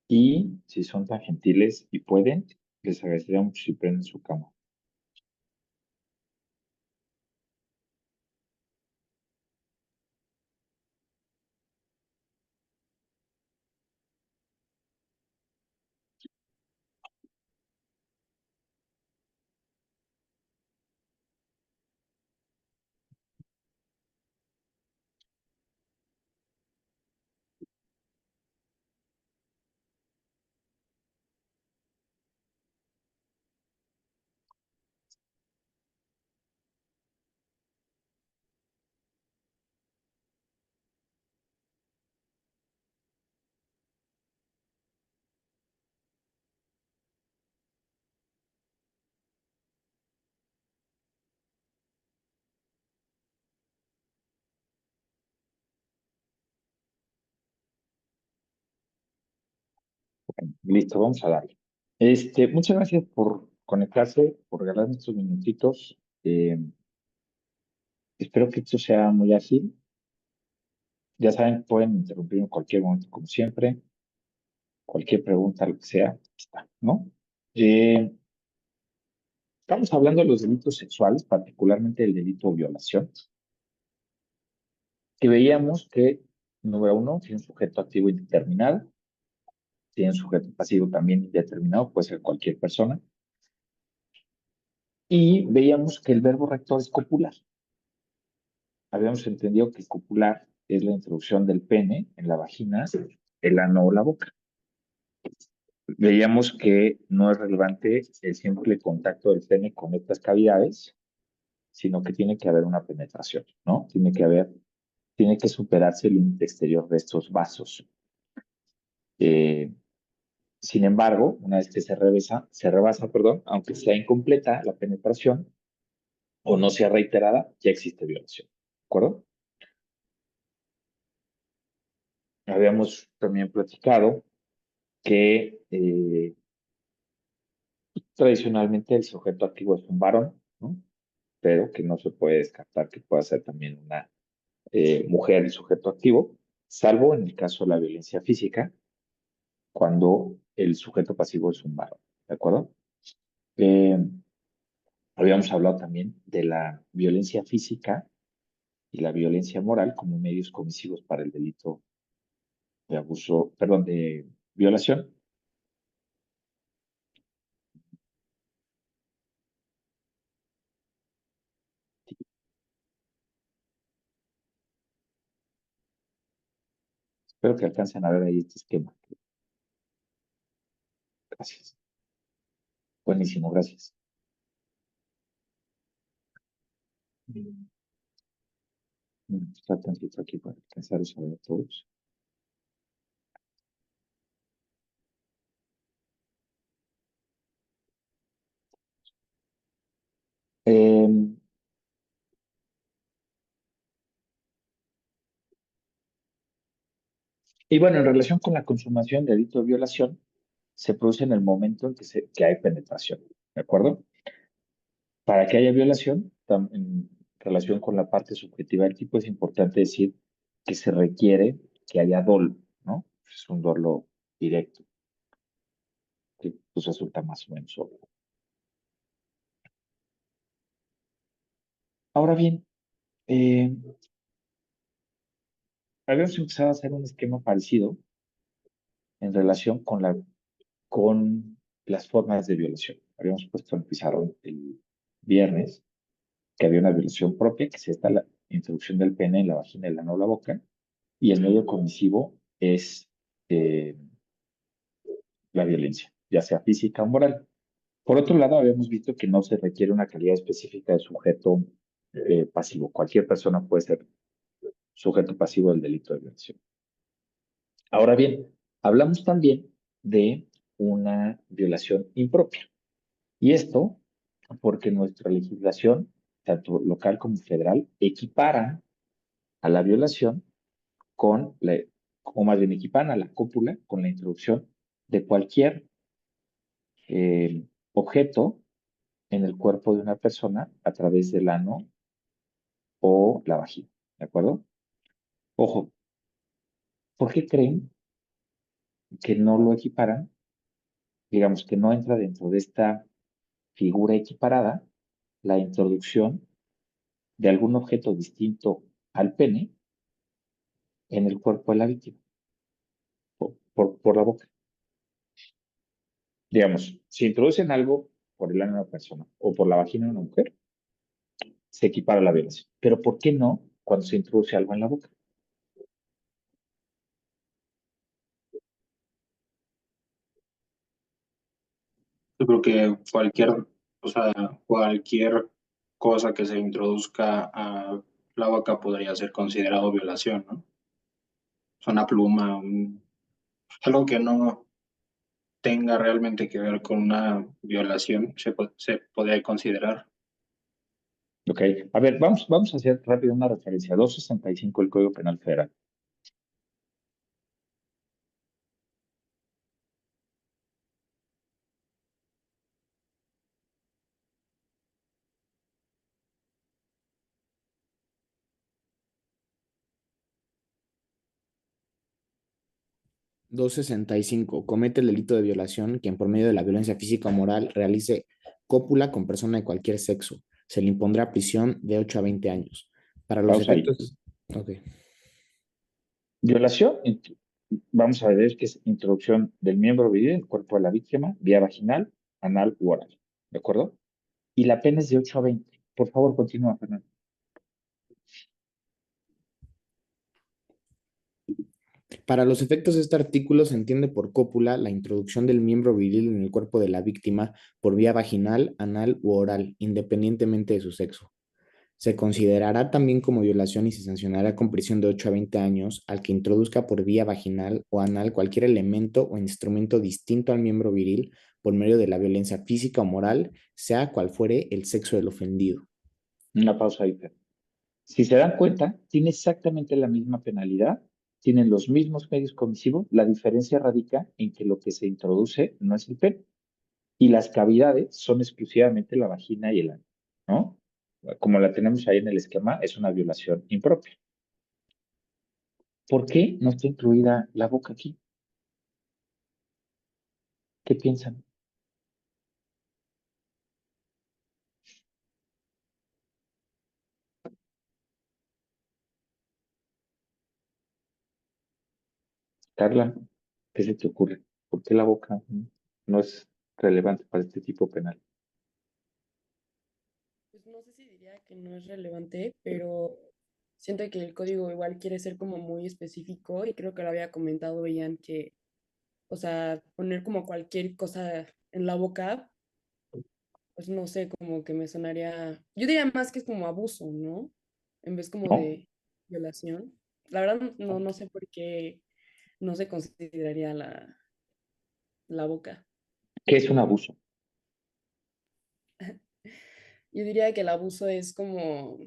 Y si son tan gentiles y pueden, les agradecería mucho si prenden su cámara. Listo, vamos a darle. Muchas gracias por conectarse, por regalarme estos minutitos. Espero que esto sea muy ágil. Ya saben, pueden interrumpir en cualquier momento, como siempre. Cualquier pregunta, lo que sea, está, ¿no? Eh, Estamos hablando de los delitos sexuales, particularmente el delito de violación, que veíamos que, número uno, tiene un sujeto activo indeterminado, tiene un sujeto pasivo también indeterminado, puede ser cualquier persona, y veíamos que el verbo rector es copular. Habíamos entendido que copular es la introducción del pene en la vagina, el ano o la boca. Veíamos que no es relevante el simple contacto del pene con estas cavidades, sino que tiene que haber una penetración, ¿no? Tiene que superarse el límite exterior de estos vasos. Eh, Sin embargo, una vez que se rebasa, perdón, aunque sea incompleta la penetración o no sea reiterada, ya existe violación, ¿de acuerdo? Habíamos también platicado que tradicionalmente el sujeto activo es un varón, ¿no? Pero que no se puede descartar que pueda ser también una mujer el sujeto activo, salvo en el caso de la violencia física, cuando el sujeto pasivo es un varón, ¿de acuerdo? Eh, Habíamos hablado también de la violencia física y la violencia moral como medios comisivos para el delito de abuso, perdón, de violación. Espero que alcancen a ver ahí este esquema. Gracias. Buenísimo, gracias. Mm, Está tantito aquí para alcanzar a ver a todos. Eh, y bueno, en relación con la consumación del delito de violación, se produce en el momento en que hay penetración, ¿de acuerdo? Para que haya violación, en relación con la parte subjetiva del tipo, es importante decir que se requiere que haya dolo, ¿no? Es un dolo directo, que pues resulta más o menos obvio. Ahora bien, eh, habíamos empezado a hacer un esquema parecido en relación con las formas de violación. Habíamos puesto en pizarrón el viernes que había una violación propia, que es esta, la introducción del pene en la vagina, el ano o la boca, y el medio comisivo es eh, la violencia, ya sea física o moral. Por otro lado, habíamos visto que no se requiere una calidad específica de sujeto pasivo. Cualquier persona puede ser sujeto pasivo del delito de violación. Ahora bien, hablamos también de una violación impropia. Y esto porque nuestra legislación, tanto local como federal, equipara a la violación o más bien equiparan a la cópula con la introducción de cualquier objeto en el cuerpo de una persona a través del ano o la vagina, ¿de acuerdo? Ojo, ¿por qué creen? que no lo equiparan, digamos que no entra dentro de esta figura equiparada la introducción de algún objeto distinto al pene en el cuerpo de la víctima, por la boca. Digamos, si introducen algo por el ano de una persona o por la vagina de una mujer, se equipara a la violación. Pero ¿por qué no cuando se introduce algo en la boca? Yo creo que o sea, cualquier cosa que se introduzca a la boca podría ser considerado violación, ¿no? O sea, una pluma, algo que no tenga realmente que ver con una violación, se podría considerar. Ok, a ver, vamos a hacer rápido una referencia. 265 del Código Penal Federal. 265. Comete el delito de violación quien por medio de la violencia física o moral realice cópula con persona de cualquier sexo. Se le impondrá prisión de 8 a 20 años. Para los Pausa ahí. efectos... Ok. Violación, vamos a ver que es introducción del miembro viril en el cuerpo de la víctima, vía vaginal, anal u oral. ¿De acuerdo? Y la pena es de 8 a 20. Por favor, continúa, Fernando. Para los efectos de este artículo se entiende por cópula la introducción del miembro viril en el cuerpo de la víctima por vía vaginal, anal u oral, independientemente de su sexo. Se considerará también como violación y se sancionará con prisión de 8 a 20 años al que introduzca por vía vaginal o anal cualquier elemento o instrumento distinto al miembro viril por medio de la violencia física o moral, sea cual fuere el sexo del ofendido. Una pausa ahí, Fer. Si se dan cuenta, tiene exactamente la misma penalidad, tienen los mismos medios comisivos, la diferencia radica en que lo que se introduce no es el pene y las cavidades son exclusivamente la vagina y el ano, ¿no? Como la tenemos ahí en el esquema, es una violación impropia. ¿Por qué no está incluida la boca aquí? ¿Qué piensan? Carla, ¿qué se te ocurre? ¿Por qué la boca no es relevante para este tipo penal? Pues no sé si diría que no es relevante, pero siento que el código igual quiere ser como muy específico y creo que lo había comentado Ian que, o sea, poner como cualquier cosa en la boca, pues no sé, como que me sonaría, yo diría más que es como abuso, ¿no? En vez como ¿No? de violación. La verdad no sé por qué no se consideraría la boca. ¿Qué es un abuso? Yo diría que el abuso es como,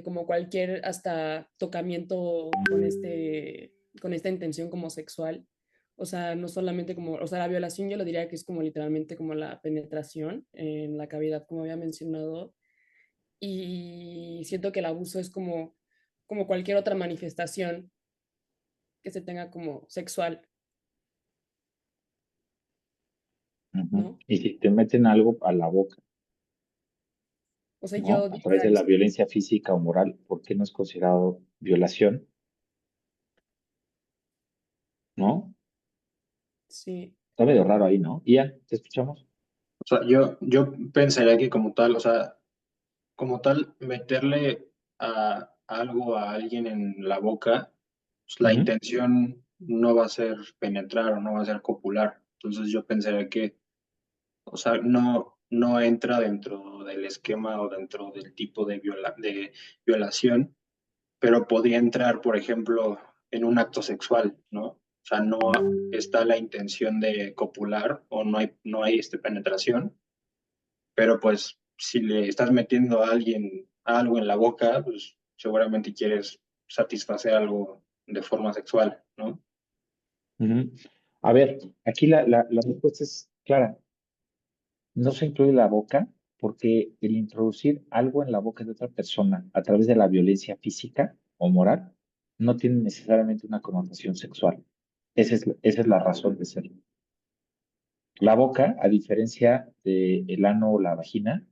como cualquier hasta tocamiento con esta intención como sexual. O sea, no solamente como, o sea, la violación yo lo diría que es como literalmente como la penetración en la cavidad, como había mencionado. Y siento que el abuso es como cualquier otra manifestación que se tenga como sexual, Ujú. ¿no? Y si te meten algo a la boca, O sea, ¿no? yo A través diría de la eso, violencia física o moral, ¿por qué no es considerado violación? ¿No? sí. Está medio raro ahí, ¿no? Ian, ¿te escuchamos? O sea, yo pensaría que como tal, o sea, como tal, meterle algo a alguien en la boca, pues la Ujú. intención no va a ser penetrar o no va a ser copular. Entonces yo pensaría que, o sea, no entra dentro del esquema o dentro del tipo de violación, pero podría entrar, por ejemplo, en un acto sexual, ¿no? O sea, no está la intención de copular o no hay penetración, pero pues si le estás metiendo a alguien algo en la boca, pues seguramente quieres satisfacer algo de forma sexual, ¿no? Ujú. A ver, aquí la respuesta es clara. No se incluye la boca porque el introducir algo en la boca de otra persona a través de la violencia física o moral no tiene necesariamente una connotación sexual. Esa es la razón de ser. La boca, a diferencia del ano o la vagina,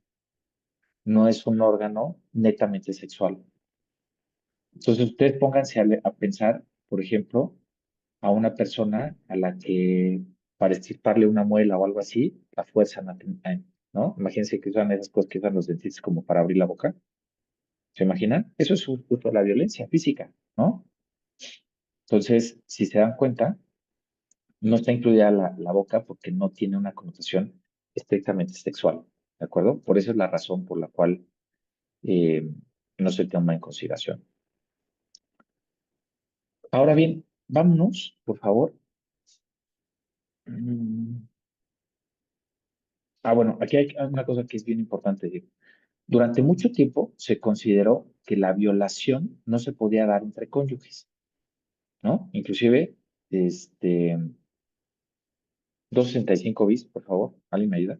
no es un órgano netamente sexual. Entonces, ustedes pónganse a pensar, por ejemplo, a una persona a la que para extirparle una muela o algo así, la fuerzan, ¿no? Imagínense que usan esas cosas que usan los dentistas como para abrir la boca. ¿Se imaginan? Eso es un fruto de la violencia física, ¿no? Entonces, si se dan cuenta, no está incluida la boca porque no tiene una connotación estrictamente sexual, ¿de acuerdo? Por eso es la razón por la cual eh, no se toma en consideración. Ahora bien, vámonos, por favor. Mm, bueno, aquí hay una cosa que es bien importante decir. Durante mucho tiempo se consideró que la violación no se podía dar entre cónyuges, ¿no? Inclusive, este, 265 bis, por favor, ¿alguien me ayuda?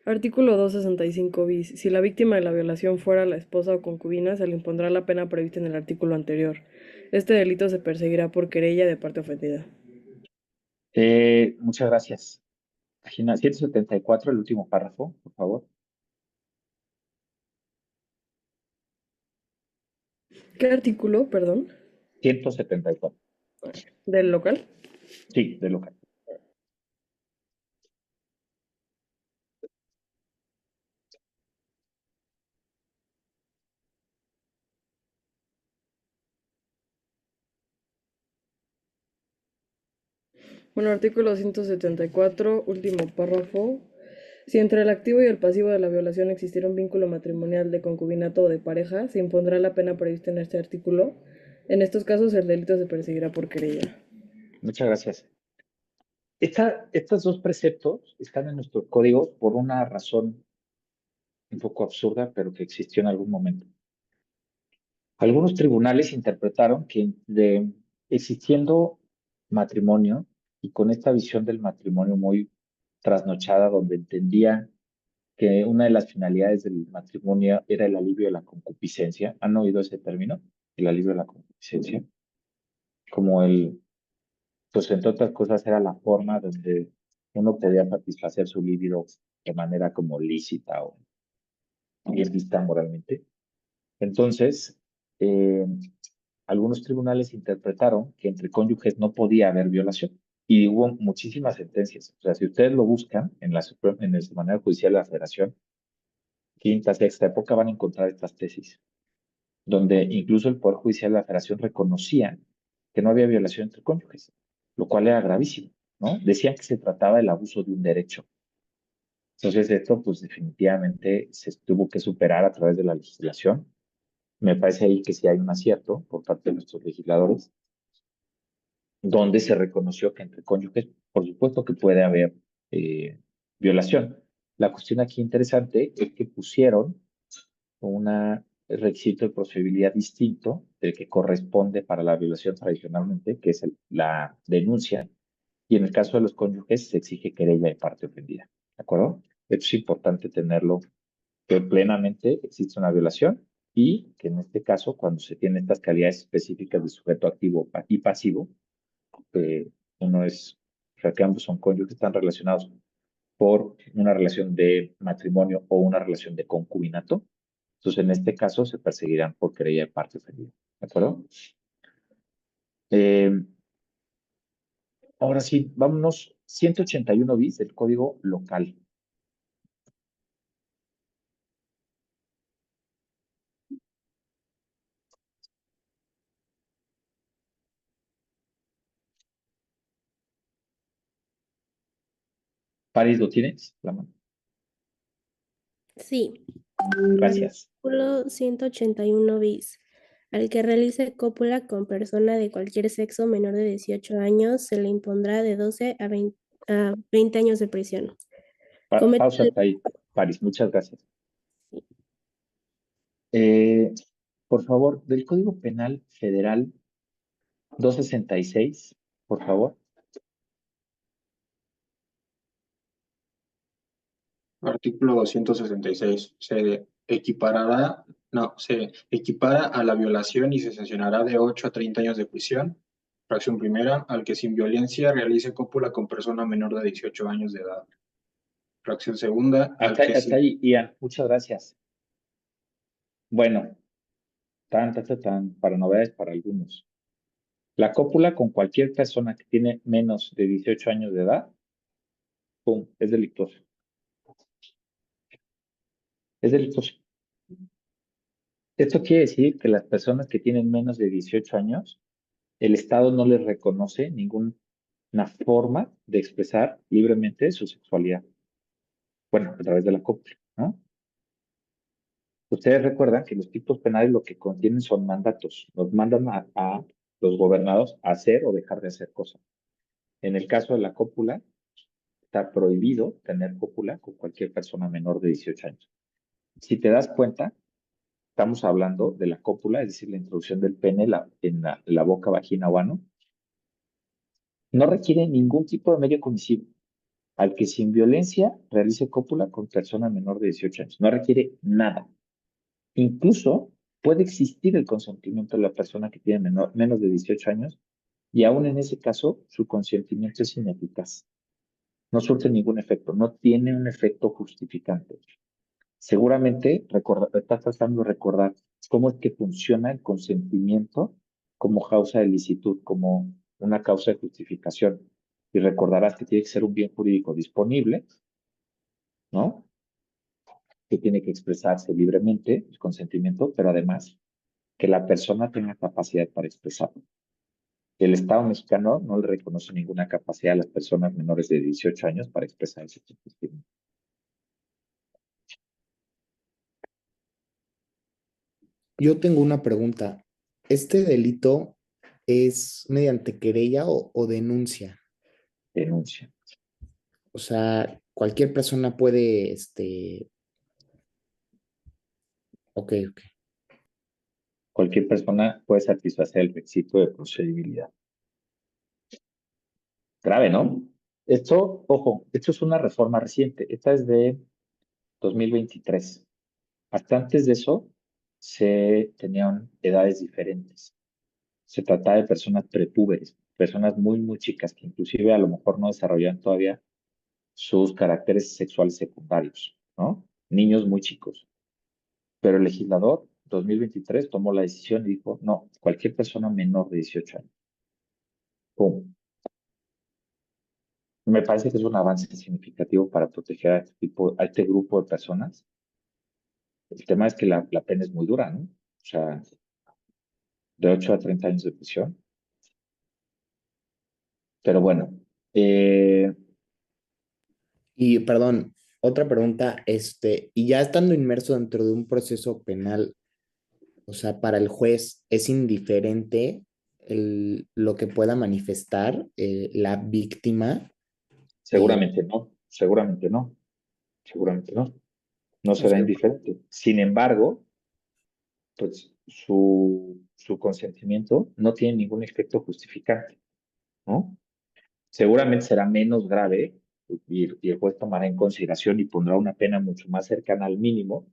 Artículo 265 bis. Si la víctima de la violación fuera la esposa o concubina, se le impondrá la pena prevista en el artículo anterior. Este delito se perseguirá por querella de parte ofendida. Muchas gracias. Página 174, el último párrafo, por favor. ¿Qué artículo, perdón? 174. ¿Del local? Sí, de local. Bueno, artículo 174, último párrafo. Si entre el activo y el pasivo de la violación existiera un vínculo matrimonial de concubinato o de pareja, se impondrá la pena prevista en este artículo. En estos casos, el delito se perseguirá por querella. Muchas gracias. Estos dos preceptos están en nuestro código por una razón un poco absurda, pero que existió en algún momento. Algunos tribunales interpretaron que existiendo matrimonio y con esta visión del matrimonio muy trasnochada, donde entendía que una de las finalidades del matrimonio era el alivio de la concupiscencia. ¿Han oído ese término? El alivio de la concupiscencia. Como pues entre otras cosas era la forma donde uno podía satisfacer su libido de manera como lícita o bien vista moralmente. Entonces, eh, algunos tribunales interpretaron que entre cónyuges no podía haber violación y hubo muchísimas sentencias. O sea, si ustedes lo buscan en el Semanario Judicial de la Federación, quinta, sexta época, van a encontrar estas tesis, donde incluso el Poder Judicial de la Federación reconocía que no había violación entre cónyuges, lo cual era gravísimo, ¿no? Decían que se trataba del abuso de un derecho. Entonces, esto, pues definitivamente se tuvo que superar a través de la legislación. Me parece ahí que sí hay un acierto por parte de nuestros legisladores, donde se reconoció que entre cónyuges, por supuesto que puede haber eh, violación. La cuestión aquí interesante es que pusieron un requisito de procedibilidad distinto del que corresponde para la violación tradicionalmente, que es la denuncia, y en el caso de los cónyuges se exige querella de parte ofendida. ¿De acuerdo? Esto es importante tenerlo, que plenamente existe una violación y que en este caso, cuando se tienen estas calidades específicas de sujeto activo y pasivo, uno es, o sea, que ambos son cónyuges, están relacionados por una relación de matrimonio o una relación de concubinato. Entonces, en este caso, se perseguirán por querella de parte ofendida. ¿De acuerdo? Eh, Ahora sí, vámonos. 181 bis del código local. Paris, ¿lo tienes? La mano. Sí. Gracias. Artículo 181 bis. Al que realice cópula con persona de cualquier sexo menor de 18 años, se le impondrá de 12 a 20 años de prisión. Comete Pausa hasta ahí, Paris. Muchas gracias. Eh, por favor, del Código Penal Federal 266, por favor. Artículo 266. Se equiparará, no, se equipara a la violación y se sancionará de 8 a 30 años de prisión. Fracción primera, al que sin violencia realice cópula con persona menor de 18 años de edad. Fracción segunda, al que Hasta sin... ahí, Ian, muchas gracias. Bueno, para novedades para algunos. La cópula con cualquier persona que tiene menos de 18 años de edad, ¡pum!, es delictuoso. Es delictuoso. Esto quiere decir que las personas que tienen menos de 18 años, el Estado no les reconoce ninguna forma de expresar libremente su sexualidad. Bueno, a través de la cópula, ¿no? Ustedes recuerdan que los tipos penales lo que contienen son mandatos. Nos mandan a los gobernados a hacer o dejar de hacer cosas. En el caso de la cópula, está prohibido tener cópula con cualquier persona menor de 18 años. Si te das cuenta, estamos hablando de la cópula, es decir, la introducción del pene en la boca, vagina o ano. No requiere ningún tipo de medio comisivo al que sin violencia realice cópula con persona menor de 18 años. No requiere nada. Incluso puede existir el consentimiento de la persona que tiene menos de 18 años y aún en ese caso su consentimiento es ineficaz. No surte ningún efecto, no tiene un efecto justificante. Seguramente estás tratando de recordar cómo es que funciona el consentimiento como causa de licitud, como una causa de justificación. Y recordarás que tiene que ser un bien jurídico disponible, ¿no? Que tiene que expresarse libremente el consentimiento, pero además que la persona tenga capacidad para expresarlo. El Estado mexicano no le reconoce ninguna capacidad a las personas menores de 18 años para expresar ese consentimiento. Yo tengo una pregunta. ¿Este delito es mediante querella o denuncia? Denuncia. O sea, cualquier persona puede, ok, ok. Cualquier persona puede satisfacer el requisito de procedibilidad. Grave, ¿no? Esto, ojo, esto es una reforma reciente. Esta es de 2023. Hasta antes de eso, se tenían edades diferentes. Se trataba de personas prepúberes, personas muy, muy chicas, que inclusive a lo mejor no desarrollan todavía sus caracteres sexuales secundarios, ¿no? Niños muy chicos. Pero el legislador, 2023, tomó la decisión y dijo, no, cualquier persona menor de 18 años. ¡Pum! Me parece que es un avance significativo para proteger a este grupo de personas. El tema es que la pena es muy dura, ¿no? O sea, de 8 a 30 años de prisión. Pero bueno, Y perdón, otra pregunta, y ya estando inmerso dentro de un proceso penal, o sea, para el juez es indiferente lo que pueda manifestar la víctima. seguramente no, seguramente no, seguramente no. No O será sea, indiferente. Sin embargo, pues su consentimiento no tiene ningún efecto justificante, ¿no? Seguramente será menos grave y el juez tomará en consideración y pondrá una pena mucho más cercana al mínimo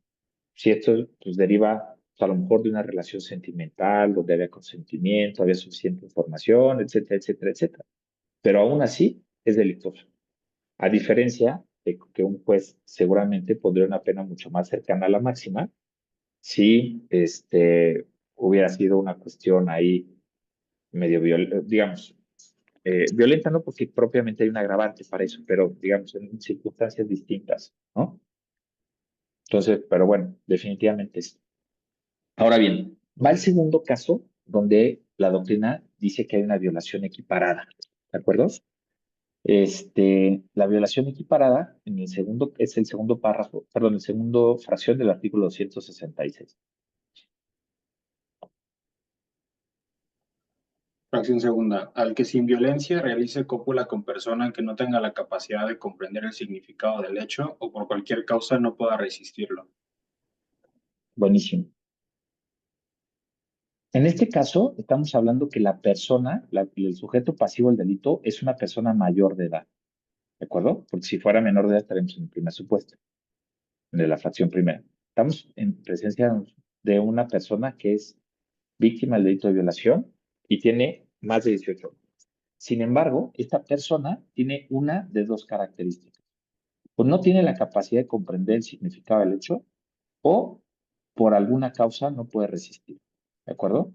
si esto pues, deriva pues, a lo mejor de una relación sentimental, donde había consentimiento, había suficiente información, etcétera, etcétera, etcétera. Pero aún así es delictuoso. A diferencia de que un juez seguramente pondría una pena mucho más cercana a la máxima si hubiera sido una cuestión ahí medio digamos, violenta, no porque propiamente hay un agravante para eso, pero digamos en circunstancias distintas, ¿no? Entonces, pero bueno, definitivamente es. Ahora bien, va el segundo caso donde la doctrina dice que hay una violación equiparada, ¿de acuerdo? La violación equiparada en el segundo, es el segundo párrafo, perdón, el segundo fracción del artículo 266. Fracción segunda, al que sin violencia realice cópula con persona que no tenga la capacidad de comprender el significado del hecho o por cualquier causa no pueda resistirlo. Buenísimo. En este caso, estamos hablando que la persona, el sujeto pasivo del delito, es una persona mayor de edad, ¿de acuerdo? Porque si fuera menor de edad, estaríamos en el primer supuesto. de la fracción primera. Estamos en presencia de una persona que es víctima del delito de violación y tiene más de 18 años. Sin embargo, esta persona tiene una de dos características. O no tiene la capacidad de comprender el significado del hecho o por alguna causa no puede resistir. ¿De acuerdo?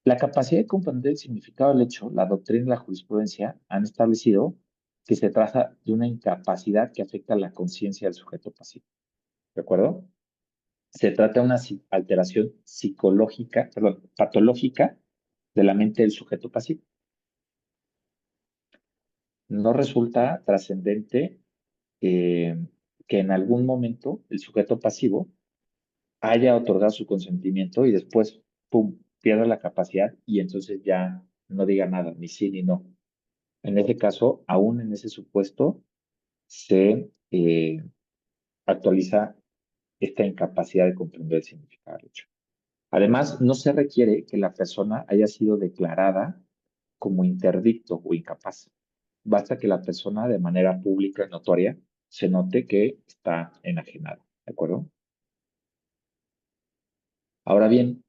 La capacidad de comprender el significado del hecho, la doctrina y la jurisprudencia han establecido que se trata de una incapacidad que afecta a la conciencia del sujeto pasivo. ¿De acuerdo? Se trata de una alteración psicológica, perdón, patológica de la mente del sujeto pasivo. No resulta trascendente que en algún momento el sujeto pasivo haya otorgado su consentimiento y después, pum, pierda la capacidad y entonces ya no diga nada, ni sí ni no. En ese caso, aún en ese supuesto, se actualiza esta incapacidad de comprender el significado del hecho. Además, no se requiere que la persona haya sido declarada como interdicto o incapaz. Basta que la persona de manera pública y notoria se note que está enajenada. ¿De acuerdo? Ahora bien,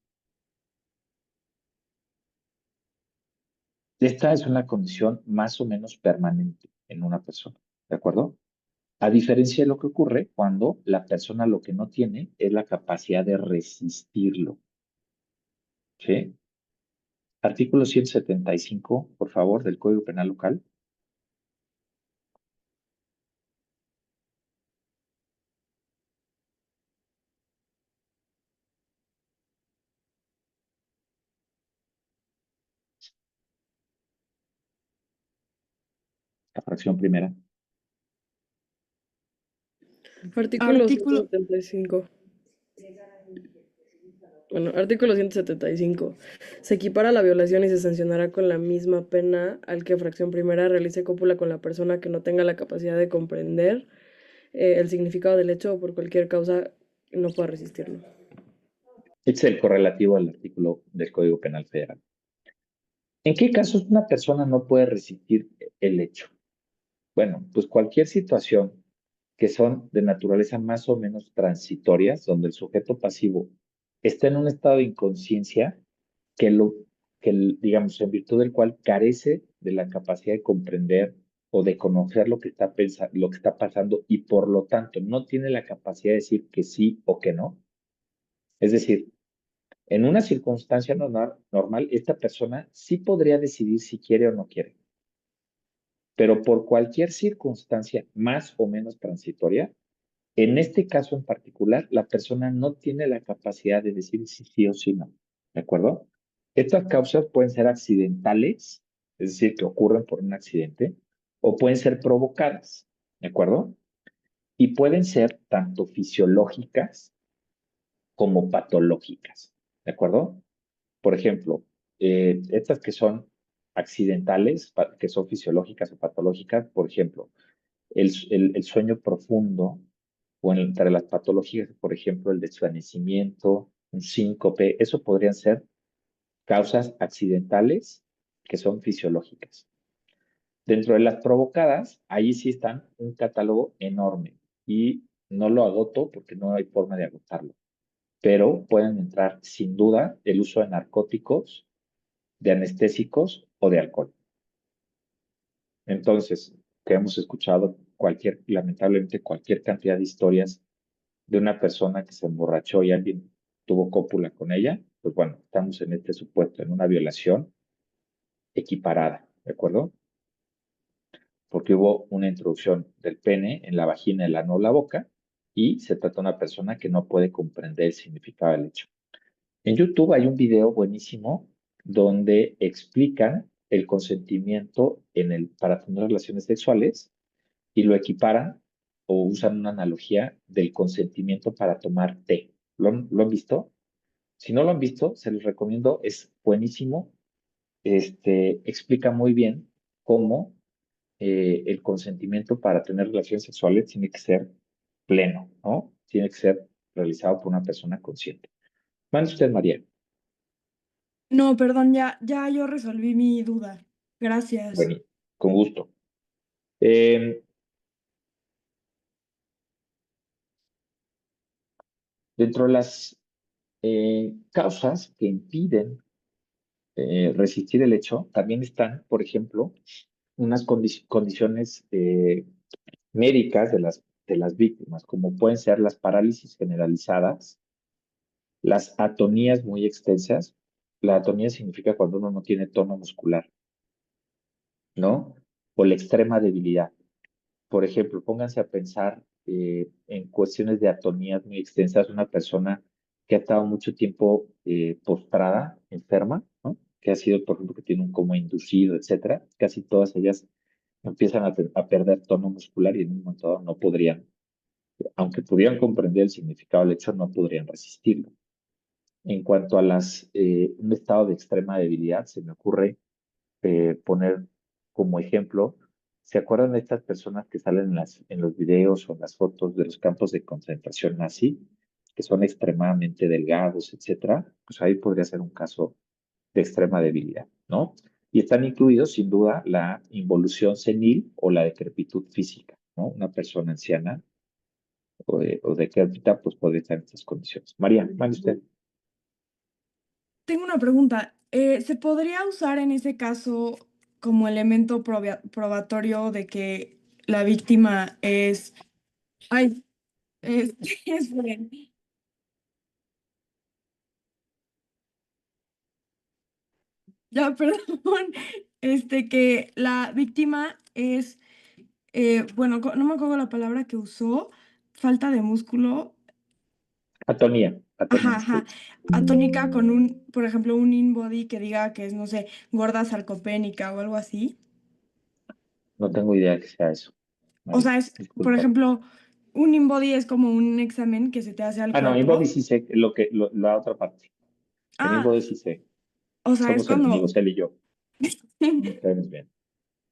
esta es una condición más o menos permanente en una persona. ¿De acuerdo? A diferencia de lo que ocurre cuando la persona lo que no tiene es la capacidad de resistirlo. ¿Sí? Artículo 175, por favor, del Código Penal Local. La fracción primera. Artículo 175. Bueno, artículo 175. Se equipara la violación y se sancionará con la misma pena al que fracción primera realice cópula con la persona que no tenga la capacidad de comprender el significado del hecho o por cualquier causa no pueda resistirlo. Este es el correlativo al artículo del Código Penal Federal. ¿En qué casos una persona no puede resistir el hecho? Bueno, pues cualquier situación que son de naturaleza más o menos transitorias, donde el sujeto pasivo está en un estado de inconsciencia digamos, en virtud del cual carece de la capacidad de comprender o de conocer lo que está lo que está pasando y por lo tanto no tiene la capacidad de decir que sí o que no. Es decir, en una circunstancia normal, esta persona sí podría decidir si quiere o no quiere, pero por cualquier circunstancia más o menos transitoria, en este caso en particular, la persona no tiene la capacidad de decir si sí o si no. ¿De acuerdo? Estas causas pueden ser accidentales, es decir, que ocurren por un accidente, o pueden ser provocadas. ¿De acuerdo? Y pueden ser tanto fisiológicas como patológicas. ¿De acuerdo? Por ejemplo, estas que son accidentales, que son fisiológicas o patológicas, por ejemplo, el sueño profundo, o entre las patologías, por ejemplo, el desvanecimiento, un síncope, eso podrían ser causas accidentales que son fisiológicas. Dentro de las provocadas, ahí sí están un catálogo enorme y no lo agoto porque no hay forma de agotarlo, pero pueden entrar sin duda el uso de narcóticos, de anestésicos o de alcohol. Entonces, que hemos escuchado lamentablemente cualquier cantidad de historias de una persona que se emborrachó y alguien tuvo cópula con ella, pues bueno, estamos en este supuesto, en una violación equiparada, ¿de acuerdo? Porque hubo una introducción del pene en la vagina, el ano o la boca, y se trata de una persona que no puede comprender el significado del hecho. En YouTube hay un video buenísimo donde explican el consentimiento para tener relaciones sexuales y lo equiparan o usan una analogía del consentimiento para tomar té. ¿Lo han visto? Si no lo han visto, se los recomiendo, es buenísimo. Explica muy bien cómo el consentimiento para tener relaciones sexuales tiene que ser pleno, ¿no? Tiene que ser realizado por una persona consciente. ¿Mande usted, María? No, perdón, ya yo resolví mi duda. Gracias. Bueno, con gusto. Eh, Dentro de las causas que impiden resistir el hecho, también están, por ejemplo, unas condiciones médicas de las víctimas, como pueden ser las parálisis generalizadas, las atonías muy extensas. La atonía significa cuando uno no tiene tono muscular, ¿no? O la extrema debilidad. Por ejemplo, pónganse a pensar en cuestiones de atonías muy extensas, una persona que ha estado mucho tiempo postrada, enferma, ¿no? Que ha sido, por ejemplo, que tiene un coma inducido, etcétera. Casi todas ellas empiezan a perder tono muscular y en un momento dado no podrían, aunque pudieran comprender el significado del hecho, no podrían resistirlo. En cuanto a un estado de extrema debilidad, se me ocurre poner como ejemplo, ¿se acuerdan de estas personas que salen en los videos o en las fotos de los campos de concentración nazi, que son extremadamente delgados, etcétera? Pues ahí podría ser un caso de extrema debilidad, ¿no? Y están incluidos, sin duda, la involución senil o la decrepitud física, ¿no? Una persona anciana o decrépita, pues puede estar en estas condiciones. María, mande usted. Tengo una pregunta. ¿Se podría usar en ese caso como elemento probatorio de que la víctima es... Ay, es, esperen. Ya, perdón. Que la víctima es, bueno, no me acuerdo la palabra que usó, falta de músculo. Atonía, Ajá, atonía ajá. muscular. Atónica con un, por ejemplo, un InBody que diga que es, no sé, gorda sarcopénica o algo así. No tengo idea que sea eso, O María. sea, es, por Disculpa. ejemplo, un InBody es como un examen que se te hace al Ah, no, InBody cuerpo. sí sé la otra parte. En Ah, InBody sí sé. o sea, es Somos cuando, enemigos, él y yo. Nos caemos bien.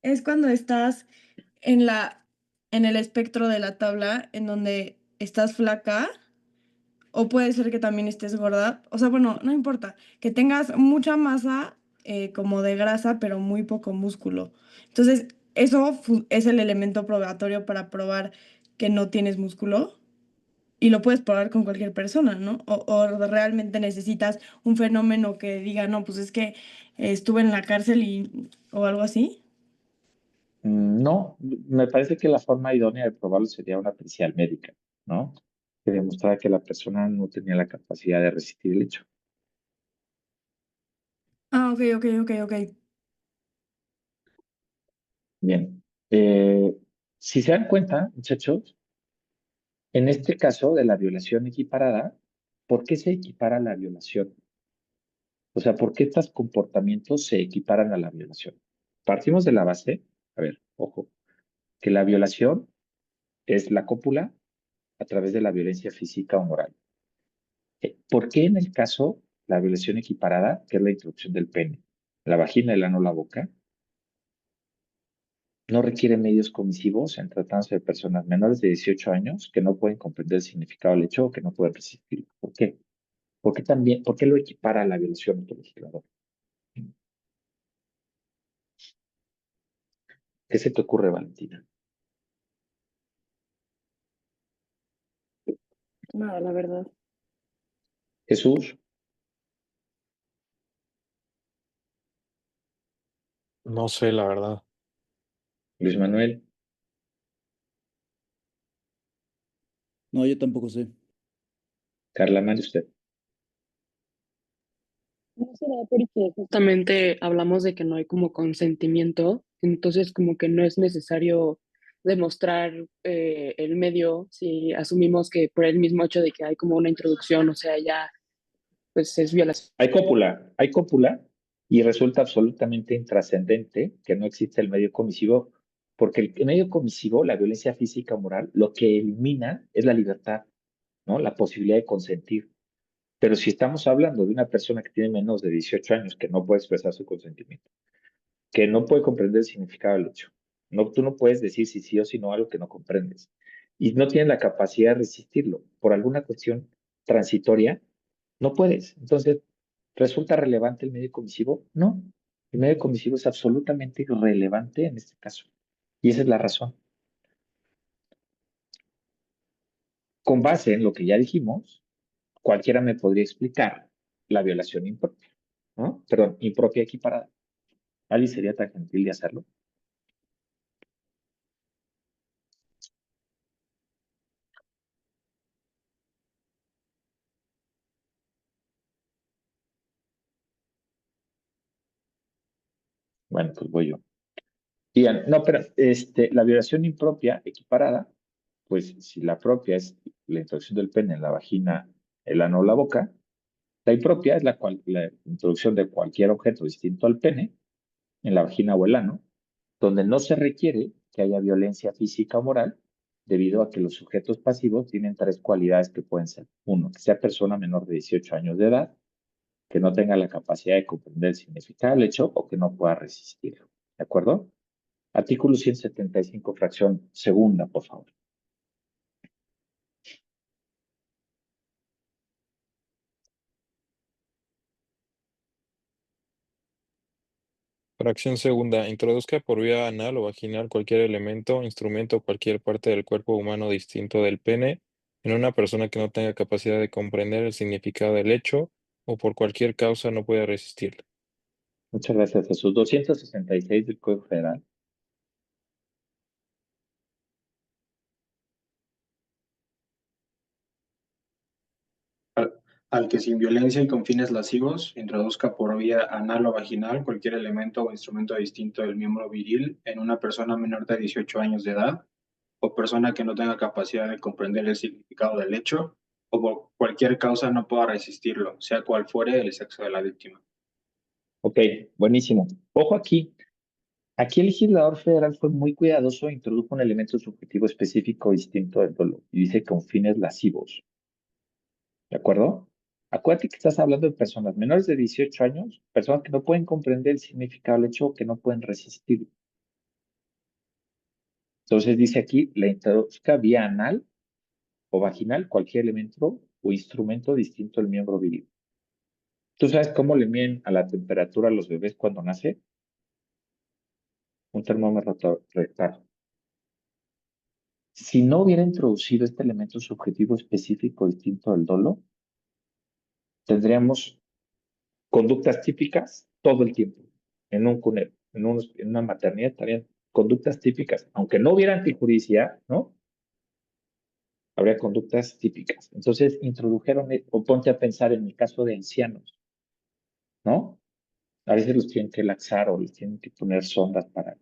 es cuando estás en en el espectro de la tabla, en donde estás flaca. O puede ser que también estés gorda. O sea, bueno, no importa. Que tengas mucha masa como de grasa, pero muy poco músculo. Entonces, eso es el elemento probatorio para probar que no tienes músculo. Y lo puedes probar con cualquier persona, ¿no? O realmente necesitas un fenómeno que diga, no, pues es que estuve en la cárcel o algo así. No, me parece que la forma idónea de probarlo sería una pericial médica, ¿no? Que demostrara que la persona no tenía la capacidad de resistir el hecho. Ah, ok, ok, ok, ok. Bien. Si se dan cuenta, muchachos, en este caso de la violación equiparada, ¿por qué se equipara la violación? O sea, ¿por qué estos comportamientos se equiparan a la violación? Partimos de la base, a ver, ojo, que la violación es la cópula a través de la violencia física o moral. ¿Por qué en el caso la violación equiparada, que es la introducción del pene, la vagina, el ano, la boca, no requiere medios comisivos en tratándose de personas menores de 18 años que no pueden comprender el significado del hecho o que no pueden resistirlo? ¿Por qué? ¿Por qué lo equipara a la violación otro legislador? ¿Qué se te ocurre, Valentina? Nada, la verdad. Jesús, No sé, la verdad. Luis Manuel, No, yo tampoco sé. Carla, mande usted. ¿No será porque justamente hablamos de que no hay como consentimiento, entonces como que no es necesario demostrar el medio si asumimos que por el mismo hecho de que hay como una introducción, o sea, ya pues es violación? Hay cópula y resulta absolutamente intrascendente que no existe el medio comisivo, porque el medio comisivo, la violencia física o moral, lo que elimina es la libertad, ¿no? La posibilidad de consentir. Pero si estamos hablando de una persona que tiene menos de 18 años, que no puede expresar su consentimiento, que no puede comprender el significado del hecho, no, tú no puedes decir si sí o si no algo que no comprendes, y no tienes la capacidad de resistirlo por alguna cuestión transitoria, no puedes. Entonces, ¿resulta relevante el medio comisivo? No. El medio comisivo es absolutamente irrelevante en este caso. Y esa es la razón. Con base en lo que ya dijimos, cualquiera me podría explicar la violación impropia, ¿no? Perdón, impropia equiparada. ¿Alguien sería tan gentil de hacerlo? Bueno, pues voy yo. Bien, no, pero la violación impropia equiparada, pues si la propia es la introducción del pene en la vagina, el ano o la boca, la impropia es la introducción de cualquier objeto distinto al pene en la vagina o el ano, donde no se requiere que haya violencia física o moral, debido a que los sujetos pasivos tienen tres cualidades que pueden ser: uno, que sea persona menor de 18 años de edad, que no tenga la capacidad de comprender el significado del hecho o que no pueda resistirlo. ¿De acuerdo? Artículo 175, fracción segunda, por favor. Fracción segunda. Introduzca por vía anal o vaginal cualquier elemento, instrumento o cualquier parte del cuerpo humano distinto del pene en una persona que no tenga capacidad de comprender el significado del hecho o por cualquier causa no pueda resistirlo. Muchas gracias, Jesús. 266 del Código Federal. Al que sin violencia y con fines lascivos introduzca por vía anal o vaginal cualquier elemento o instrumento distinto del miembro viril en una persona menor de 18 años de edad o persona que no tenga capacidad de comprender el significado del hecho o por cualquier causa no pueda resistirlo, sea cual fuere el sexo de la víctima. Ok, buenísimo. Ojo aquí. Aquí el legislador federal fue muy cuidadoso e introdujo un elemento subjetivo específico distinto del dolo y dice con fines lascivos. ¿De acuerdo? Acuérdate que estás hablando de personas menores de 18 años, personas que no pueden comprender el significado del hecho o que no pueden resistir. Entonces dice aquí, la introduzca vía anal o vaginal cualquier elemento o instrumento distinto del miembro viril. ¿Tú sabes cómo le miden a la temperatura a los bebés cuando nace? Un termómetro rectal. Si no hubiera introducido este elemento subjetivo específico distinto del dolo, tendríamos conductas típicas todo el tiempo. En un cunero, en una maternidad estarían conductas típicas. Aunque no hubiera antijuricidad, ¿no? Habría conductas típicas. Entonces introdujeron, o ponte a pensar en el caso de ancianos, ¿no? A veces los tienen que laxar o les tienen que poner sondas para,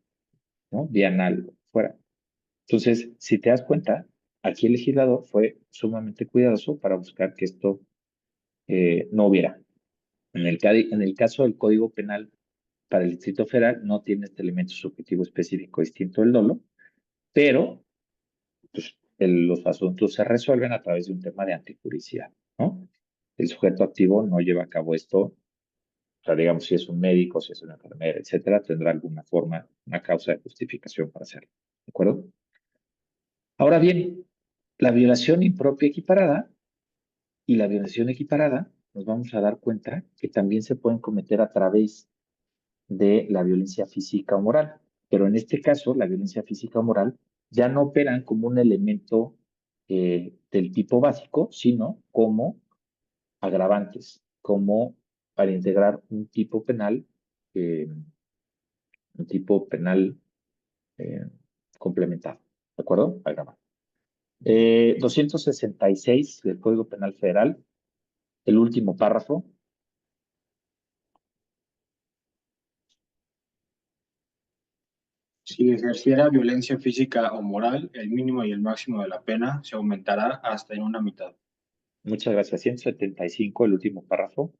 ¿no? Vía anal, fuera. Entonces, si te das cuenta, aquí el legislador fue sumamente cuidadoso para buscar que esto no hubiera. En el caso del Código Penal para el Distrito Federal no tiene este elemento subjetivo específico distinto del dolo, pero pues, los asuntos se resuelven a través de un tema de antijuricidad, ¿no? El sujeto activo no lleva a cabo esto, o sea, digamos, si es un médico, si es una enfermera, etcétera, tendrá alguna forma, una causa de justificación para hacerlo, ¿de acuerdo? Ahora bien, la violación impropia equiparada y la violación equiparada, nos vamos a dar cuenta que también se pueden cometer a través de la violencia física o moral. Pero en este caso, la violencia física o moral ya no operan como un elemento del tipo básico, sino como agravantes, como para integrar eh, un tipo penal eh, complementado. ¿De acuerdo? Agravante. 266 del Código Penal Federal, el último párrafo. Si ejerciera violencia física o moral, el mínimo y el máximo de la pena se aumentará hasta en una mitad. Muchas gracias. 175, el último párrafo.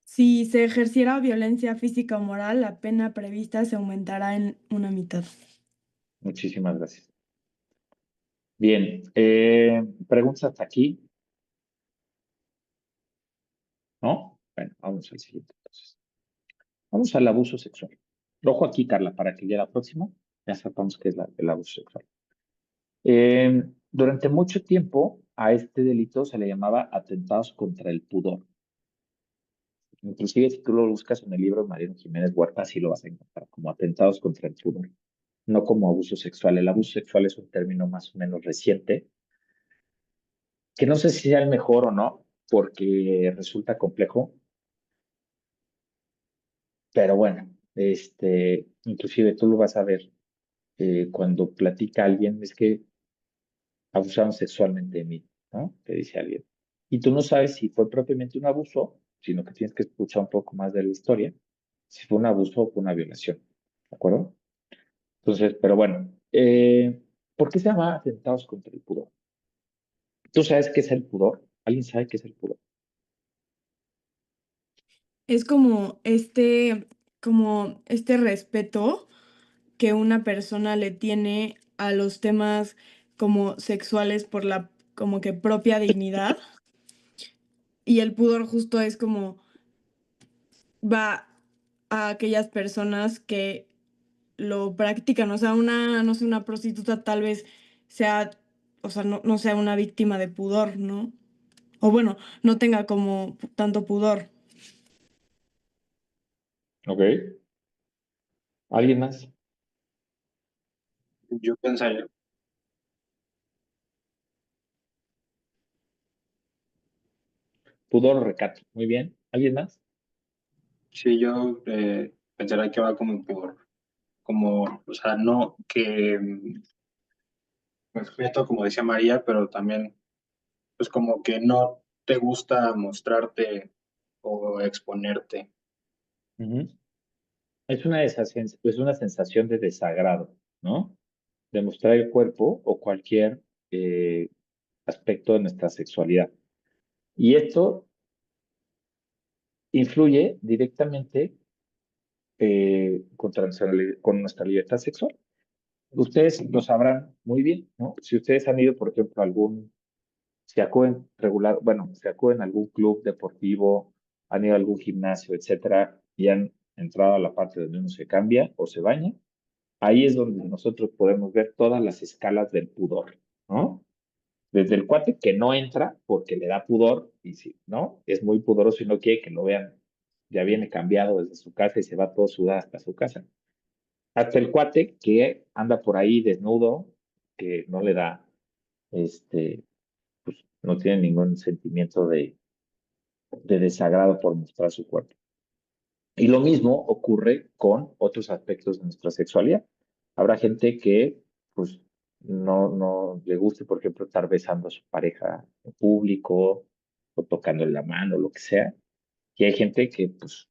Si se ejerciera violencia física o moral, la pena prevista se aumentará en una mitad. Muchísimas gracias. Bien, preguntas hasta aquí, ¿no? Bueno, vamos al siguiente entonces. Vamos al abuso sexual. Ojo aquí, Carla, para que ya la próxima ya sepamos qué es el abuso sexual. Durante mucho tiempo a este delito se le llamaba atentados contra el pudor. Inclusive si tú lo buscas en el libro de Mariano Jiménez Huerta, sí lo vas a encontrar como atentados contra el pudor. no como abuso sexual. El abuso sexual es un término más o menos reciente, que no sé si sea el mejor o no, porque resulta complejo, pero bueno, inclusive tú lo vas a ver cuando platica alguien, es que abusaron sexualmente de mí, ¿no? Te dice alguien. Y tú no sabes si fue propiamente un abuso, sino que tienes que escuchar un poco más de la historia, si fue un abuso o fue una violación, ¿de acuerdo? Entonces, pero bueno, ¿por qué se llama atentados contra el pudor? ¿Tú sabes qué es el pudor? ¿Alguien sabe qué es el pudor? Es como este respeto que una persona le tiene a los temas como sexuales por la como que propia dignidad. Y el pudor justo es como va a aquellas personas que lo practican. O sea, no sé, una prostituta tal vez sea, o sea, no sea una víctima de pudor, ¿no? O bueno, no tenga como tanto pudor. Ok. ¿Alguien más? Yo pensaría, Pudor o recato. Muy bien. ¿Alguien más? sí, yo pensaría que va como, o sea, no que respeto, como decía María, pero también, pues como que no te gusta mostrarte o exponerte. Ujú. Es una sensación de desagrado, ¿no? De mostrar el cuerpo o cualquier eh, aspecto de nuestra sexualidad. Y esto influye directamente con nuestra libertad sexual. Ustedes lo sabrán muy bien, ¿no? Si ustedes han ido, por ejemplo, a si acuden regular, bueno, si acuden a algún club deportivo, han ido a algún gimnasio, etcétera, y han entrado a la parte donde uno se cambia o se baña, ahí es donde nosotros podemos ver todas las escalas del pudor, ¿no? Desde el cuate que no entra porque le da pudor y si, ¿no? Es muy pudoroso y no quiere que lo vean, ya viene cambiado desde su casa y se va todo sudado hasta su casa. Hasta el cuate que anda por ahí desnudo, que no le da, este, pues no tiene ningún sentimiento de desagrado por mostrar su cuerpo. Y lo mismo ocurre con otros aspectos de nuestra sexualidad. Habrá gente que, pues, no le guste, por ejemplo, estar besando a su pareja en público o tocándole la mano, lo que sea. Y hay gente que, pues,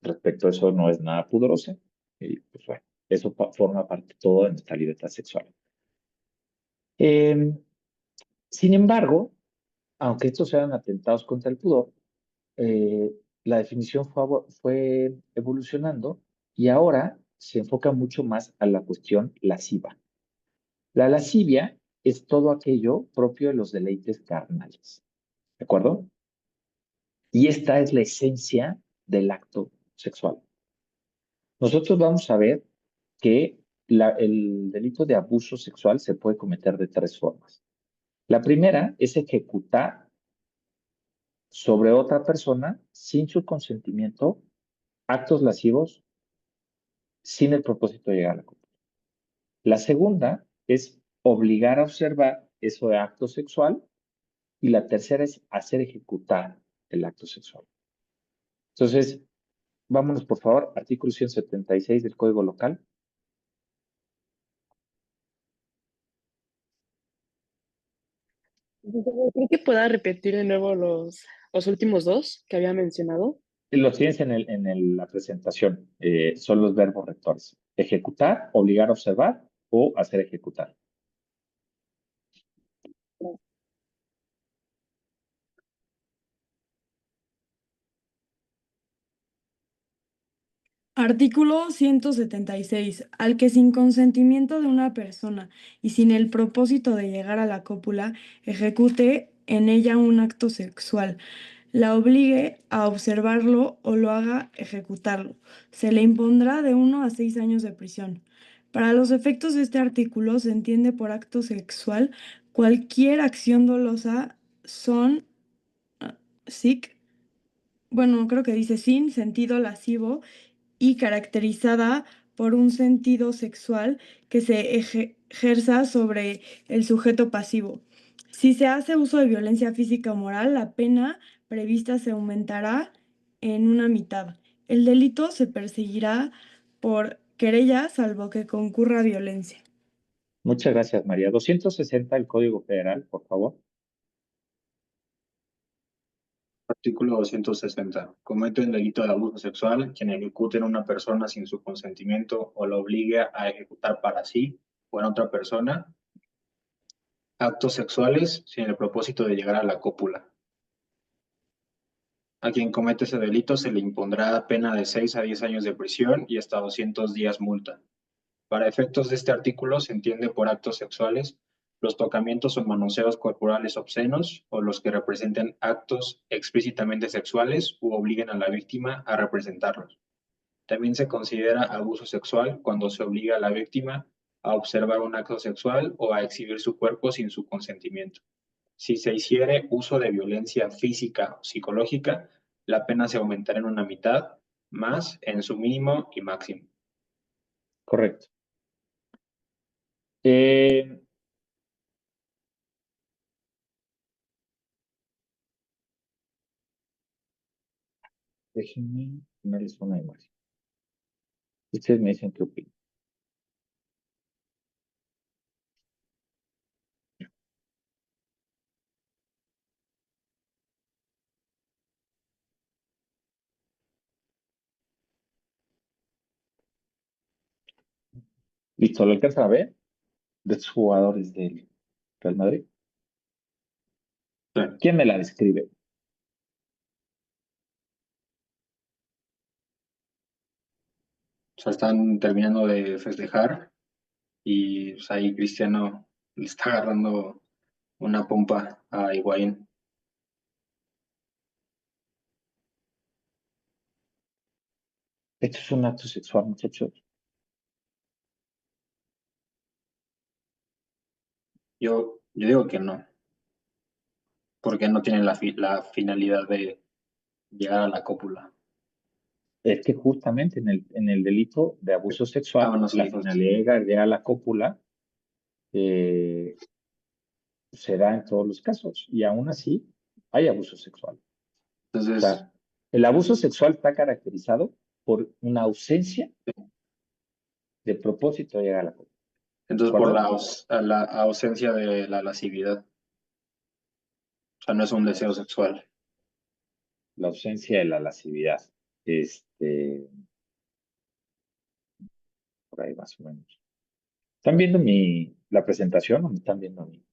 respecto a eso no es nada pudorosa. Y, pues, bueno, eso forma parte todo de nuestra libertad sexual. Em, Sin embargo, aunque estos sean atentados contra el pudor, eh, la definición fue evolucionando y ahora se enfoca mucho más a la cuestión lasciva. La lascivia es todo aquello propio de los deleites carnales, ¿de acuerdo? Y esta es la esencia del acto sexual. Nosotros vamos a ver que el delito de abuso sexual se puede cometer de tres formas. La primera es ejecutar sobre otra persona sin su consentimiento actos lascivos sin el propósito de llegar a la conclusión. La segunda es obligar a observar eso de acto sexual y la tercera es hacer ejecutar el acto sexual. Entonces, vámonos por favor, artículo 176 del Código Local. Creo que pueda repetir de nuevo los últimos dos que había mencionado. Los tienes la presentación, son los verbos rectores. Ejecutar, obligar a observar o hacer ejecutar. Artículo 176. Al que sin consentimiento de una persona y sin el propósito de llegar a la cópula, ejecute en ella un acto sexual, la obligue a observarlo o lo haga ejecutarlo, se le impondrá de 1 a 6 años de prisión. Para los efectos de este artículo se entiende por acto sexual cualquier acción dolosa son, sic, bueno, creo que dice sin sentido lascivo y caracterizada por un sentido sexual que se ejerza sobre el sujeto pasivo. Si se hace uso de violencia física o moral, la pena prevista se aumentará en una mitad. El delito se perseguirá por querella salvo que concurra violencia. Muchas gracias, María. 260 del Código Federal, por favor. Artículo 260. Comete el delito de abuso sexual quien ejecute en una persona sin su consentimiento o la obligue a ejecutar para sí o en otra persona actos sexuales sin el propósito de llegar a la cópula. A quien comete ese delito se le impondrá pena de 6 a 10 años de prisión y hasta 200 días multa. Para efectos de este artículo se entiende por actos sexuales los tocamientos o manoseos corporales obscenos o los que representen actos explícitamente sexuales u obliguen a la víctima a representarlos. También se considera abuso sexual cuando se obliga a la víctima a observar un acto sexual o a exhibir su cuerpo sin su consentimiento. Si se hiciere uso de violencia física o psicológica, la pena se aumentará en una mitad, más en su mínimo y máximo. Correcto. Déjenme ponerles una imagen. Ustedes me dicen qué opinan. Listo, ¿lo alcanzan a ver? De estos jugadores del Real Madrid. Sí. ¿Quién me la describe? O sea, están terminando de festejar y pues, ahí Cristiano le está agarrando una pompa a Higuaín. Esto es un acto sexual, muchachos. Yo digo que no, porque no tiene la finalidad de llegar a la cópula. Es que justamente en el delito de abuso sexual, Bueno, sí, la pues, finalidad de llegar a la cópula se da en todos los casos y aún así hay abuso sexual. O entonces, sea, el abuso sexual está caracterizado por una ausencia de propósito de llegar a la cópula. entonces ¿De por acuerdo? la ausencia de la lascividad. O sea, no es un deseo sexual. La ausencia de la lascividad. Por ahí más o menos. ¿Están viendo la presentación o me están viendo a mí?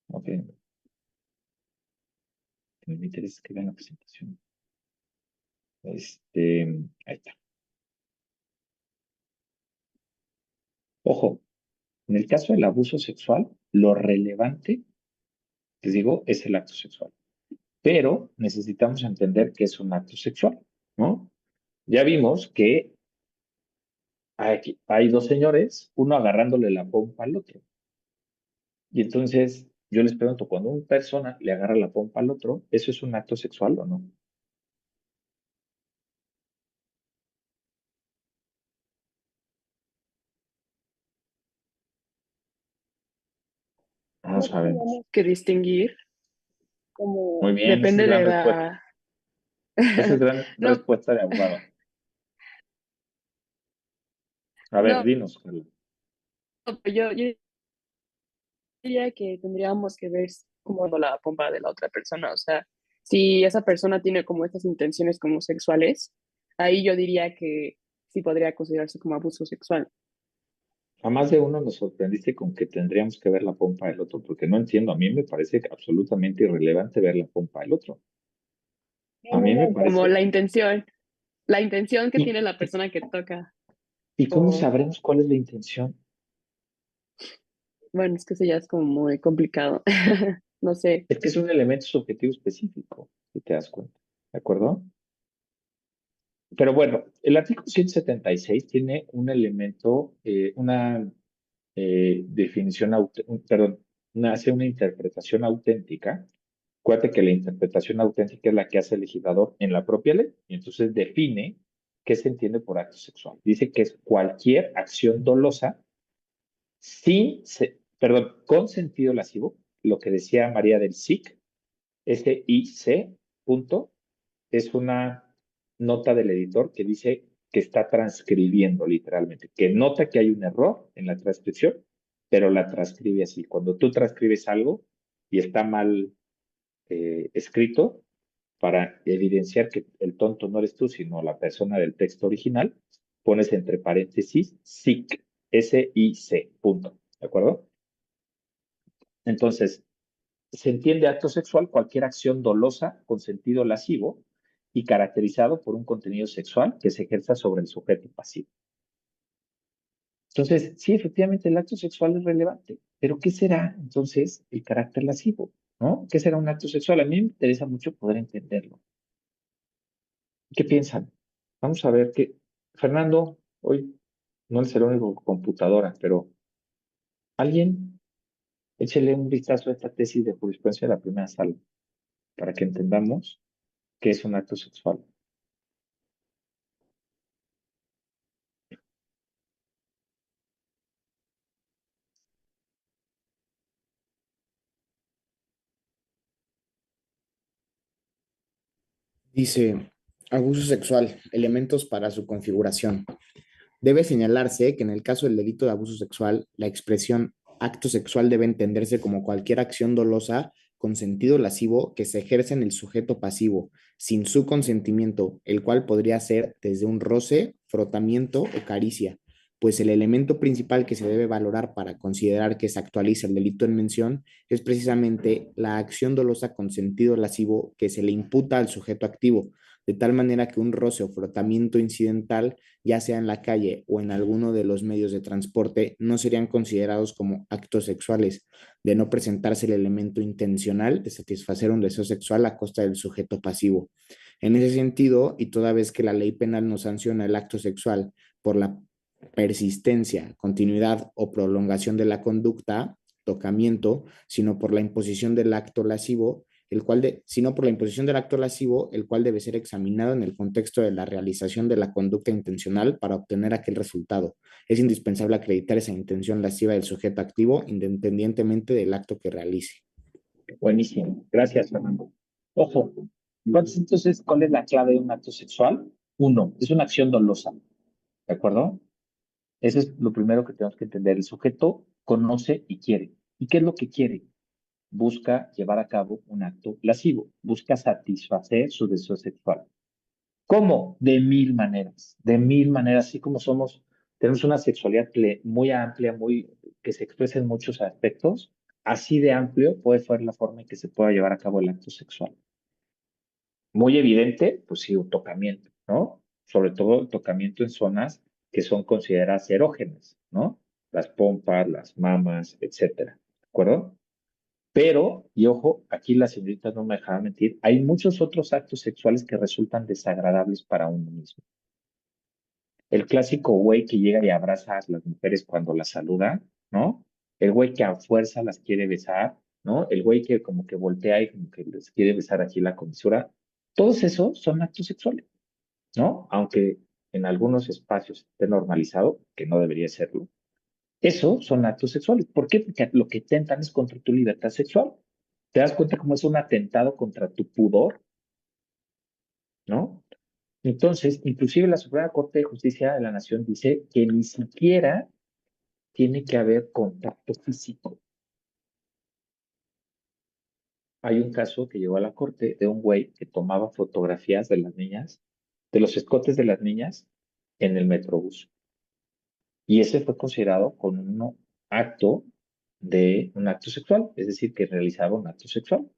Ok. Me interesa que vean la presentación. Ahí está. Ojo, en el caso del abuso sexual, lo relevante, les digo, es el acto sexual. Pero necesitamos entender que es un acto sexual, ¿no? Ya vimos que hay dos señores, uno agarrándole la pompa al otro. Y entonces yo les pregunto, cuando una persona le agarra la pompa al otro, ¿eso es un acto sexual o no? No Creo que sabemos. tenemos que distinguir como Muy bien, esa es depende gran de respuesta. la... Esa es gran No, respuesta de abogado. A ver, no, dinos, Carla. yo diría que tendríamos que ver como la pompa de la otra persona, o sea, si esa persona tiene como estas intenciones como sexuales, ahí yo diría que sí podría considerarse como abuso sexual. A más de uno nos sorprendiste con que tendríamos que ver la pompa del otro, porque no entiendo, a mí me parece absolutamente irrelevante ver la pompa del otro. A mí me Como parece. la intención que ¿Y, tiene la persona que toca, y cómo o sabremos cuál es la intención? bueno, es que eso ya es como muy complicado, no sé. Es que es un elemento subjetivo específico, si te das cuenta. ¿De acuerdo? Pero bueno, el artículo 176 tiene un elemento, una definición, perdón, hace una interpretación auténtica. Acuérdate que la interpretación auténtica es la que hace el legislador en la propia ley y entonces define ¿qué se entiende por acto sexual? Dice que es cualquier acción dolosa con sentido lascivo, lo que decía María del SIC, SIC, punto, es una nota del editor que dice que está transcribiendo literalmente, que nota que hay un error en la transcripción, pero la transcribe así. Cuando tú transcribes algo y está mal escrito, para evidenciar que el tonto no eres tú, sino la persona del texto original, pones entre paréntesis SIC, S-I-C, punto. ¿De acuerdo? Entonces, se entiende acto sexual cualquier acción dolosa con sentido lascivo y caracterizado por un contenido sexual que se ejerza sobre el sujeto pasivo. Entonces, sí, efectivamente el acto sexual es relevante, pero ¿qué será entonces el carácter lascivo? ¿No? ¿Qué será un acto sexual? A mí me interesa mucho poder entenderlo. ¿Qué piensan? Vamos a ver qué. Fernando, hoy no es el único con computadora, pero alguien échele un vistazo a esta tesis de jurisprudencia de la primera sala para que entendamos qué es un acto sexual. Dice, abuso sexual, elementos para su configuración. Debe señalarse que en el caso del delito de abuso sexual, la expresión acto sexual debe entenderse como cualquier acción dolosa con sentido lascivo que se ejerce en el sujeto pasivo, sin su consentimiento, el cual podría ser desde un roce, frotamiento o caricia, pues el elemento principal que se debe valorar para considerar que se actualiza el delito en mención es precisamente la acción dolosa con sentido lascivo que se le imputa al sujeto activo, de tal manera que un roce o frotamiento incidental, ya sea en la calle o en alguno de los medios de transporte, no serían considerados como actos sexuales, de no presentarse el elemento intencional de satisfacer un deseo sexual a costa del sujeto pasivo. En ese sentido, y toda vez que la ley penal no sanciona el acto sexual por la persistencia, continuidad o prolongación de la conducta, tocamiento, sino por la imposición del acto lascivo, sino por la imposición del acto lascivo, el cual debe ser examinado en el contexto de la realización de la conducta intencional para obtener aquel resultado. Es indispensable acreditar esa intención lasciva del sujeto activo independientemente del acto que realice. Buenísimo. Gracias, Fernando. Ojo, entonces, ¿cuál es la clave de un acto sexual? Uno, es una acción dolosa. ¿De acuerdo? Eso es lo primero que tenemos que entender. El sujeto conoce y quiere. ¿Y qué es lo que quiere? Busca llevar a cabo un acto lascivo, busca satisfacer su deseo sexual. ¿Cómo? De mil maneras, así como tenemos una sexualidad muy amplia, que se expresa en muchos aspectos, así de amplio puede ser la forma en que se pueda llevar a cabo el acto sexual. Muy evidente, pues sí, un tocamiento, ¿no? Sobre todo el tocamiento en zonas que son consideradas erógenas, ¿no? Las pompas, las mamas, etcétera, ¿de acuerdo? Pero, y ojo, aquí la señorita no me dejaba mentir, hay muchos otros actos sexuales que resultan desagradables para uno mismo. El clásico güey que llega y abraza a las mujeres cuando las saluda, ¿no? El güey que a fuerza las quiere besar, ¿no? El güey que como que voltea y como que les quiere besar aquí la comisura. Todos esos son actos sexuales, ¿no? Aunque en algunos espacios esté normalizado, que no debería serlo. Eso son actos sexuales. ¿Por qué? Porque lo que tentan es contra tu libertad sexual. ¿Te das cuenta cómo es un atentado contra tu pudor? ¿No? Entonces, inclusive la Suprema Corte de Justicia de la Nación dice que ni siquiera tiene que haber contacto físico. Hay un caso que llegó a la corte de un güey que tomaba fotografías de las niñas, de los escotes de las niñas en el metrobús. Y ese fue considerado con un acto sexual, es decir, que realizaba un acto sexual,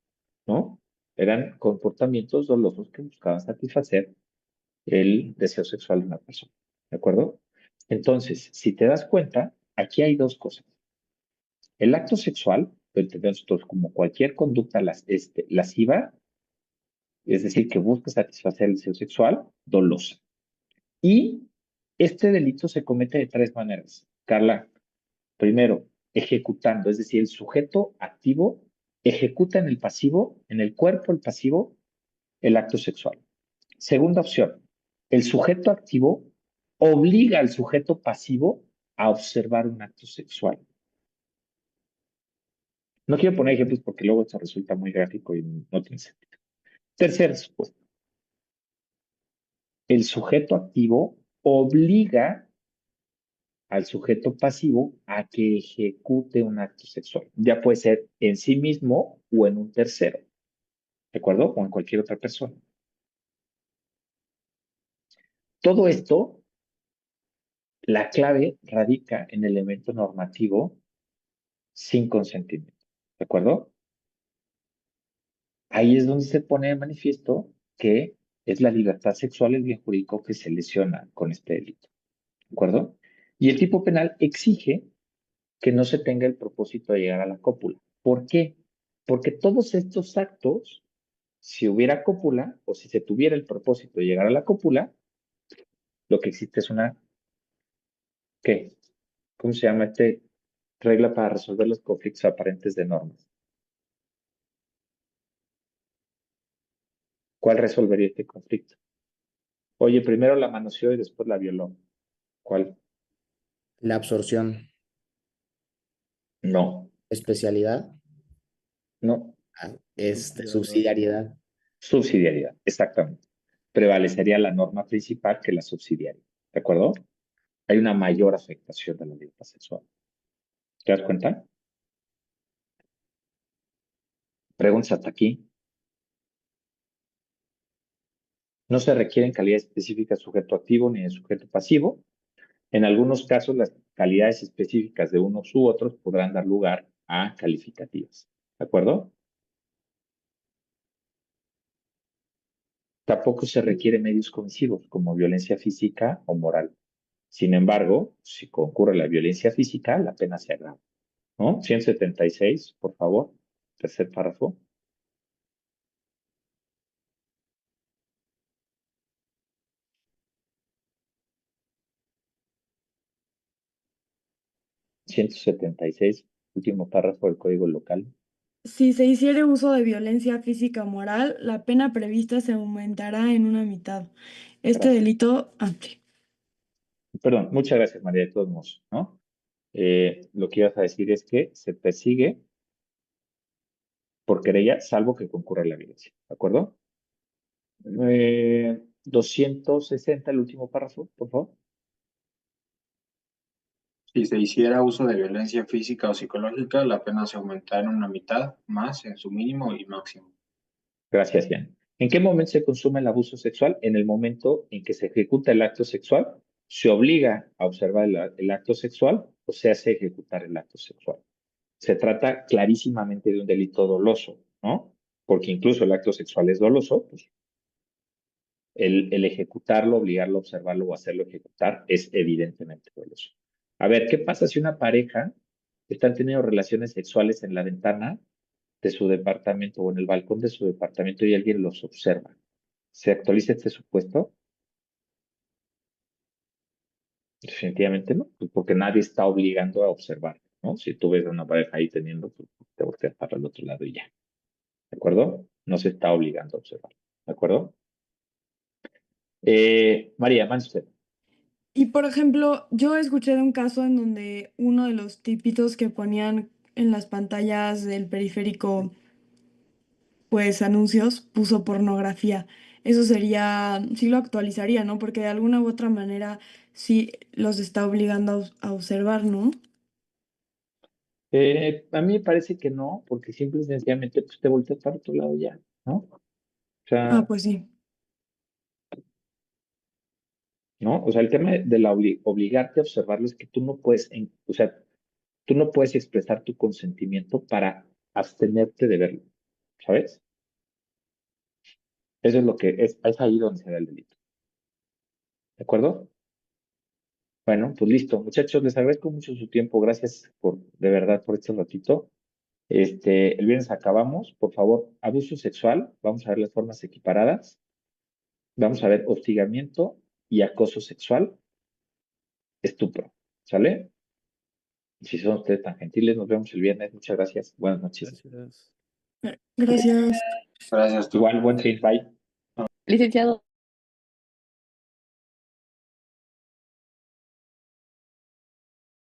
¿no? Eran comportamientos dolosos que buscaban satisfacer el deseo sexual de una persona, ¿de acuerdo? Entonces, si te das cuenta, aquí hay dos cosas. El acto sexual, lo entendemos todos como cualquier conducta lasciva, es decir, que busca satisfacer el deseo sexual, dolosa. Y este delito se comete de tres maneras. Carla, primero, ejecutando, es decir, el sujeto activo ejecuta en el pasivo, en el cuerpo el pasivo, el acto sexual. Segunda opción, El sujeto activo obliga al sujeto pasivo a observar un acto sexual. No quiero poner ejemplos porque luego esto resulta muy gráfico y no tiene sentido. Tercer supuesto. El sujeto activo obliga al sujeto pasivo a que ejecute un acto sexual. Ya puede ser en sí mismo o en un tercero, ¿de acuerdo? O en cualquier otra persona. Todo esto, la clave radica en el elemento normativo sin consentimiento, ¿de acuerdo? Ahí es donde se pone de manifiesto que es la libertad sexual el bien jurídico que se lesiona con este delito, ¿de acuerdo? Y el tipo penal exige que no se tenga el propósito de llegar a la cópula. ¿Por qué? Porque todos estos actos, si hubiera cópula o si se tuviera el propósito de llegar a la cópula, lo que existe es una, ¿qué? ¿Cómo se llama este regla para resolver los conflictos aparentes de normas? ¿Cuál resolvería este conflicto? Oye, primero la manoseó y después la violó. ¿Cuál? La absorción. No, Especialidad. no. Subsidiariedad. Subsidiariedad, exactamente. Prevalecería la norma principal que la subsidiaria. ¿De acuerdo? Hay una mayor afectación de la libertad sexual. ¿Te das cuenta? Preguntas hasta aquí. No se requieren calidades específicas de sujeto activo ni de sujeto pasivo. En algunos casos, las calidades específicas de unos u otros podrán dar lugar a calificativas. ¿De acuerdo? Tampoco se requieren medios comisivos como violencia física o moral. Sin embargo, si concurre la violencia física, la pena se agrava. ¿No? 176, por favor. Tercer párrafo. (176), último párrafo del Código Local. Si se hiciere uso de violencia física o moral, la pena prevista se aumentará en una mitad. Este Gracias. delito, sí. Perdón, muchas gracias, María, de todos modos, ¿no? Lo que ibas a decir es que se persigue por querella, salvo que concurra la violencia, ¿de acuerdo? 260, el último párrafo, por favor. Si se hiciera uso de violencia física o psicológica, la pena se aumentará en una mitad, más en su mínimo y máximo. Gracias, Jan. ¿En qué momento se consume el abuso sexual? En el momento en que se ejecuta el acto sexual, se obliga a observar el acto sexual o se hace ejecutar el acto sexual. Se trata clarísimamente de un delito doloso, ¿no? Porque incluso el acto sexual es doloso, pues el ejecutarlo, obligarlo a observarlo o hacerlo ejecutar es evidentemente doloso. A ver, ¿qué pasa si una pareja están teniendo relaciones sexuales en la ventana de su departamento o en el balcón de su departamento y alguien los observa? ¿Se actualiza este supuesto? Definitivamente no, pues porque nadie está obligando a observar, ¿no? Si tú ves a una pareja ahí teniendo, pues te volteas para el otro lado y ya. ¿De acuerdo? No se está obligando a observar. ¿De acuerdo? María, Manchester. Y por ejemplo, yo escuché de un caso en donde uno de los tipitos que ponían en las pantallas del periférico, pues anuncios, puso pornografía. Eso sería, sí lo actualizaría, ¿no? Porque de alguna u otra manera sí los está obligando a observar, ¿no? A mí me parece que no, porque simple y sencillamente pues, te volteas para otro lado ya, ¿no? O sea, Pues sí. ¿no? O sea, el tema de la obligarte a observarlo es que tú no puedes, o sea, tú no puedes expresar tu consentimiento para abstenerte de verlo, ¿sabes? Eso es lo que es ahí donde se da el delito. ¿De acuerdo? Bueno, pues listo. Muchachos, les agradezco mucho su tiempo. Gracias de verdad, por este ratito. El viernes acabamos. Por favor, abuso sexual. Vamos a ver las formas equiparadas. Vamos a ver hostigamiento y acoso sexual. Estupro. ¿Sale? Si son ustedes tan gentiles, nos vemos el viernes. Muchas gracias. Buenas noches. Gracias. Gracias. Gracias, tú. Igual, buen fin. Bye. Licenciado.